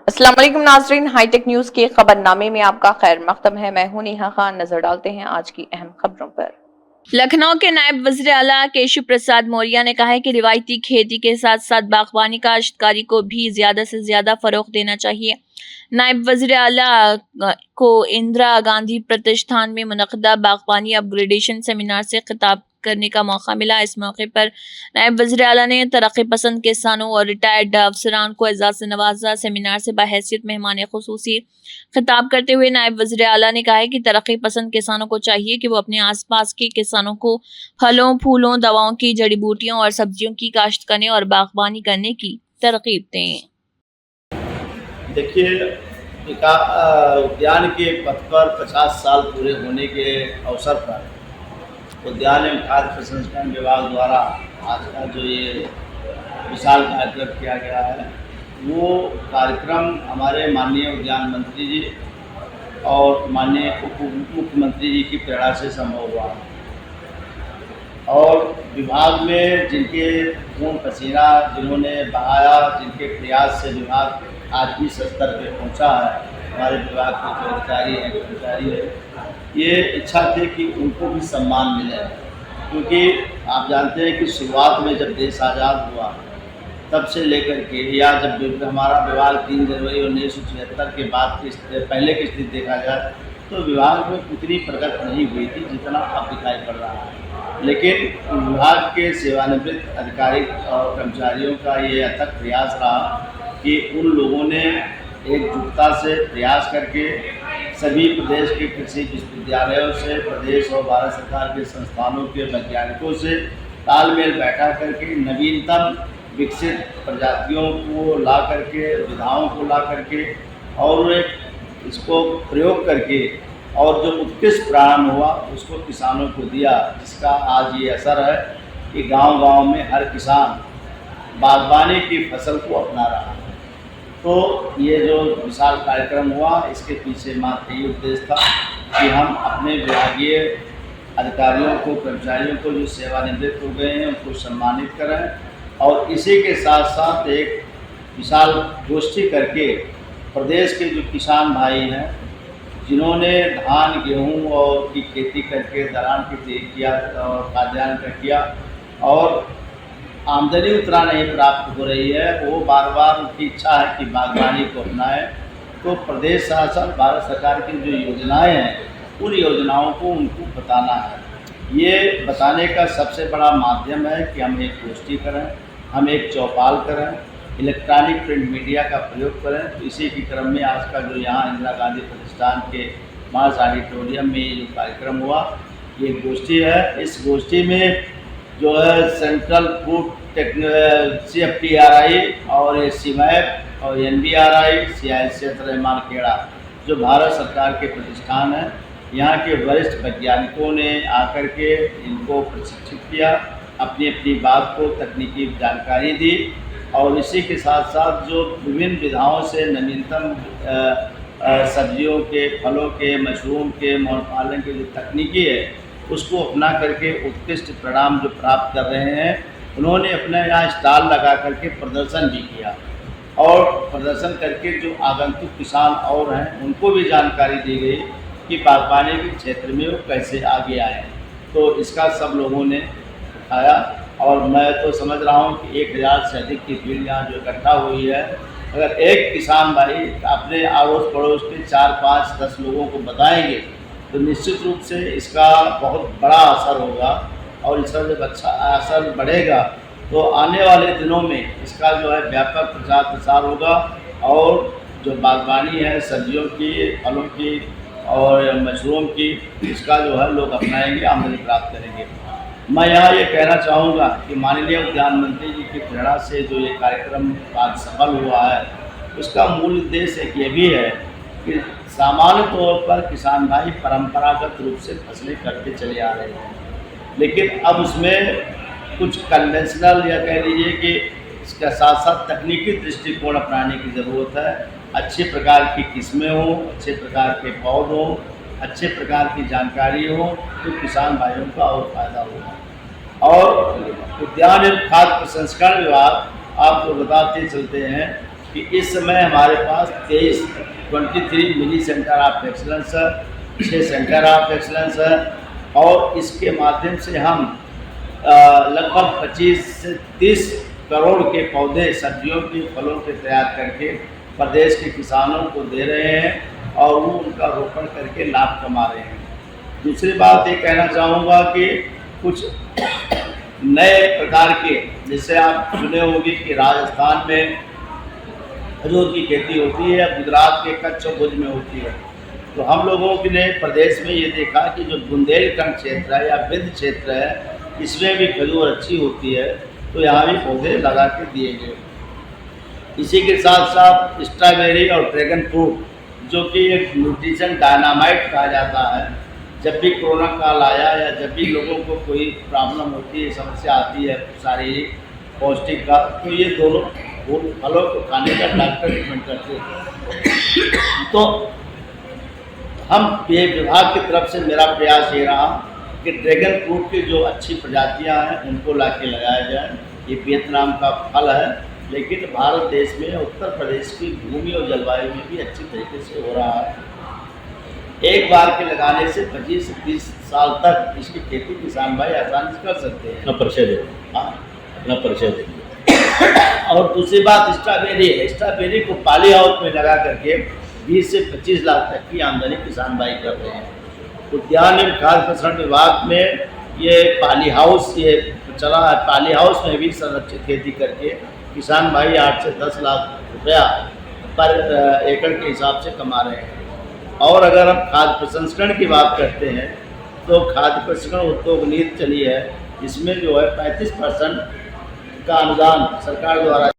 अस्सलाम वालेकुम नाजरीन, हाईटेक न्यूज के खबरनामे में आपका खैर मकदम है। मैं हूं नेहा खान। नजर डालते हैं आज की अहम खबरों पर। लखनऊ के नायब वज़ीर आला केशव प्रसाद मौर्य ने कहा है कि रिवायती खेती के साथ साथ बागवानी काश्तकारी को भी ज्यादा से ज्यादा फरोग देना चाहिए। नायब वज़ीर आला को इंदिरा गांधी प्रतिष्ठान में मुनक़दा बागवानी अपग्रेडेशन सेमिनार से खिताब करने का मौका मिला। इस मौके पर नायब वज़ीर आला ने तरक्की पसंद किसानों और रिटायर्ड अफसरान को एजाज़ से नवाजा। सेमिनार से बहैसियत मेहमान खुसूसी खिताब करते हुए नायब वज़ीर आला ने कहा है कि तरक्की पसंद किसानों को चाहिए कि वो अपने आसपास के किसानों को फलों, फूलों, दवाओं की, जड़ी बूटियों और सब्जियों की काश्त करने और बागवानी करने की तरकीब दें। देखिए, उद्यान के पथ पर 50 साल पूरे होने के अवसर पर उद्यान एवं खाद्य प्रसंस्करण विभाग द्वारा आज का जो ये विशाल कार्यक्रम किया गया है, वो कार्यक्रम हमारे माननीय उद्यान मंत्री जी और माननीय उप मुख्यमंत्री जी की प्रेरणा से संभव हुआ और विभाग में जिनके खून पसीना जिन्होंने बहाया, जिनके प्रयास से विभाग आज भी इस स्तर पे पहुँचा है, हमारे विभाग के जो अधिकारी हैं, कर्मचारी हैं, ये इच्छा थी कि उनको भी सम्मान मिले, क्योंकि आप जानते हैं कि शुरुआत में जब देश आज़ाद हुआ तब से लेकर के या जब हमारा विभाग 3 जनवरी 1976 के बाद की पहले की स्थिति देखा जाए तो विभाग में उतनी प्रगति नहीं हुई थी जितना अब दिखाई पड़ रहा है। लेकिन विभाग के सेवानिवृत्त अधिकारी और कर्मचारियों का ये अथक प्रयास रहा कि उन लोगों ने एकजुटता से प्रयास करके सभी प्रदेश के कृषि विश्वविद्यालयों से, प्रदेश और भारत सरकार के संस्थानों के वैज्ञानिकों से तालमेल बैठा करके नवीनतम विकसित प्रजातियों को ला करके, विधाओं को ला करके और इसको प्रयोग करके और जो उत्कृष्ट परिणाम हुआ उसको किसानों को दिया, जिसका आज ये असर है कि गांव-गांव में हर किसान बागवानी की फसल को अपना रहा है। तो ये जो विशाल कार्यक्रम हुआ, इसके पीछे मात्र यही उद्देश्य था कि हम अपने विभागीय अधिकारियों को, कर्मचारियों को जो सेवानिवृत्त हो गए हैं उनको सम्मानित करें और इसी के साथ साथ एक विशाल गोष्ठी करके प्रदेश के जो किसान भाई हैं जिन्होंने धान, गेहूँ और की खेती करके दलहन की खेती किया और खाद्यान्न का किया और आमदनी उतना नहीं प्राप्त हो रही है, वो बार बार उनकी इच्छा है कि बागवानी को अपनाएं। तो प्रदेश शासन, भारत सरकार की जो योजनाएं हैं उन योजनाओं को उनको बताना है। ये बताने का सबसे बड़ा माध्यम है कि हम एक गोष्ठी करें, हम एक चौपाल करें, इलेक्ट्रॉनिक प्रिंट मीडिया का प्रयोग करें। तो इसी के क्रम में आज का जो यहाँ इंदिरा गांधी प्रतिष्ठान के मार्स ऑडिटोरियम में ये जो कार्यक्रम हुआ, ये गोष्ठी है। इस गोष्ठी में जो है सेंट्रल फूड CFTRI और CMAP और NBRI, CIC रहमान खेड़ा जो भारत सरकार के प्रतिष्ठान हैं, यहाँ के वरिष्ठ वैज्ञानिकों ने आकर के इनको प्रशिक्षित किया, अपनी अपनी बात को तकनीकी जानकारी दी और इसी के साथ साथ जो विभिन्न विधाओं से नवीनतम सब्जियों के, फलों के, मशरूम के, मौन पालन के जो तकनीकी है उसको अपना करके उत्कृष्ट परिणाम जो प्राप्त कर रहे हैं। उन्होंने अपने यहाँ स्टॉल लगा करके प्रदर्शन भी किया और प्रदर्शन करके जो आगंतुक किसान और हैं उनको भी जानकारी दी गई कि बागवानी के क्षेत्र में वो कैसे आगे आए। तो इसका सब लोगों ने उठाया और मैं तो समझ रहा हूँ कि 1000 से अधिक की भीड़ यहाँ जो इकट्ठा हुई है, अगर एक किसान भाई अपने अड़ोस पड़ोस के 4, 5, 10 लोगों को बताएंगे तो निश्चित रूप से इसका बहुत बड़ा असर होगा और इसका जब अच्छा असर बढ़ेगा तो आने वाले दिनों में इसका जो है व्यापक प्रचार प्रसार होगा और जो बागवानी है सब्जियों की, फलों की और मशरूम की, इसका जो है लोग अपनाएंगे, आमदनी प्राप्त करेंगे। मैं यहाँ ये कहना चाहूँगा कि माननीय उद्यान मंत्री जी की प्रेरणा से जो ये कार्यक्रम आज सफल हुआ है, उसका मूल उद्देश्य एक ये भी है कि सामान्य तौर पर किसान भाई परंपरागत रूप से फसलें करते चले आ रहे हैं, लेकिन अब उसमें कुछ कन्वेंशनल या कह लीजिए कि इसके साथ साथ तकनीकी दृष्टिकोण अपनाने की ज़रूरत है। अच्छे प्रकार की किस्में हों, अच्छे प्रकार के पौध हों, अच्छे प्रकार की जानकारी हो तो किसान भाइयों का और फायदा होगा। और उद्यान एवं खाद्य प्रसंस्करण विभाग आपको बताते चलते हैं कि इस समय हमारे पास 23 मिनी सेंटर ऑफ एक्सलेंस है, 6 सेंटर ऑफ एक्सलेंस है, और इसके माध्यम से हम लगभग 25 से 30 करोड़ के पौधे सब्जियों के फलों के तैयार करके प्रदेश के किसानों को दे रहे हैं और वो उनका रोपण करके लाभ कमा रहे हैं। दूसरी बात ये कहना चाहूँगा कि कुछ नए प्रकार के, जैसे आप सुने होंगे कि राजस्थान में खजूर की खेती होती है, गुजरात के कच्छ और भुज में होती है। तो हम लोगों ने प्रदेश में ये देखा कि जो बुंदेलखंड क्षेत्र है या विंध्य क्षेत्र है, इसमें भी खजूर अच्छी होती है, तो यहाँ भी पौधे लगा के दिए गए। इसी के साथ साथ स्ट्रॉबेरी और ड्रैगन फ्रूट, जो कि एक न्यूट्रिशन डायनामाइट कहा जाता है, जब भी कोरोना काल आया या जब भी लोगों को कोई प्रॉब्लम होती है, समस्या आती है शारीरिक पौष्टिक का, तो ये दोनों फलों को खाने का डॉक्टर रिकमेंड करते हैं। तो हम ये विभाग की तरफ से मेरा प्रयास ये रहा कि ड्रैगन फ्रूट की जो अच्छी प्रजातियां हैं उनको ला के लगाया जाए। ये वियतनाम का फल है, लेकिन भारत देश में उत्तर प्रदेश की भूमि और जलवायु में भी अच्छी तरीके से हो रहा है। एक बार के लगाने से 25 से 30 साल तक इसकी खेती किसान भाई आसानी से कर सकते हैं। अपना परिचय दे, हाँ, अपना परिचय दे। और दूसरी बात स्ट्रॉबेरी है। स्ट्रॉबेरी को पॉली हाउस में लगा करके 20 से 25 लाख तक की आमदनी किसान भाई कर रहे हैं। उद्यान एवं खाद्य प्रसंस्करण विभाग में ये पॉली हाउस ये चला है। पॉली हाउस में भी संरक्षित खेती करके किसान भाई 8 से 10 लाख रुपया पर एकड़ के हिसाब से कमा रहे हैं। और अगर हम खाद्य प्रसंस्करण की बात करते हैं तो खाद्य प्रसंस्करण उद्योग नीति चली है, इसमें जो है 35% का अनुदान सरकार द्वारा